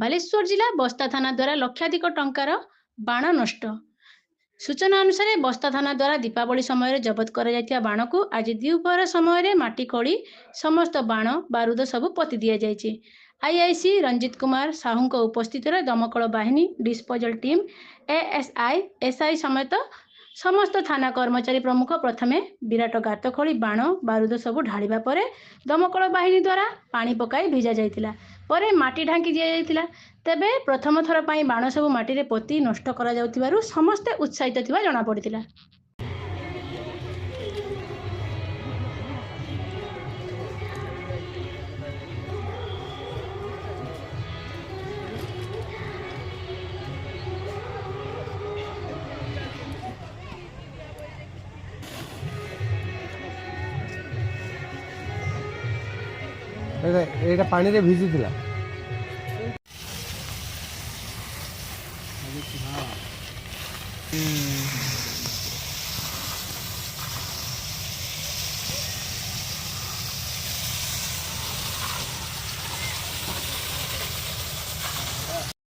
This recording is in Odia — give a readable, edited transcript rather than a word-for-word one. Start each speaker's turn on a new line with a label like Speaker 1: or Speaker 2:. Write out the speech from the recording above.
Speaker 1: ବାଲେଶ୍ୱର ଜିଲ୍ଲା ବସ୍ତା ଥାନା ଦ୍ୱାରା ଲକ୍ଷାଧିକ ଟଙ୍କାର ବାଣ ନଷ୍ଟ। ସୂଚନା ଅନୁସାରେ ବସ୍ତା ଥାନା ଦ୍ୱାରା ଦୀପାବଳି ସମୟରେ ଜବତ କରାଯାଇଥିବା ବାଣକୁ ଆଜି ଦ୍ୱିପହର ସମୟରେ ମାଟି ଖୋଳି ସମସ୍ତ ବାଣ ବାରୁଦ ସବୁ ପୋତି ଦିଆଯାଇଛି। ଆଇଆଇସି ରଞ୍ଜିତ କୁମାର ସାହୁଙ୍କ ଉପସ୍ଥିତିରେ ଦମକଳ ବାହିନୀ, ଡିସ୍ପୋଜାଲ ଟିମ୍, ଏଏସ୍ଆଇ, ଏସ୍ଆଇ ସମେତ ସମସ୍ତ ଥାନା କର୍ମଚାରୀ ପ୍ରମୁଖ ପ୍ରଥମେ ବିରାଟ ଗାତ ଖୋଳି ବାଣ ବାରୁଦ ସବୁ ଢାଳିବା ପରେ ଦମକଳ ବାହିନୀ ଦ୍ୱାରା ପାଣି ପକାଇ ଭିଜା ଯାଇଥିଲା। ପରେ ମାଟି ଢାଙ୍କି ଦିଆଯାଇଥିଲା। ତେବେ ପ୍ରଥମ ଥର ପାଇଁ ବାଣ ସବୁ ମାଟିରେ ପୋତି ନଷ୍ଟ କରାଯାଉଥିବାରୁ ସମସ୍ତେ ଉତ୍ସାହିତ ଥିବା ଜଣାପଡ଼ିଥିଲା।
Speaker 2: ଏଇଟା ପାଣିରେ ଭିଜିଥିଲା।
Speaker 3: ହଁ।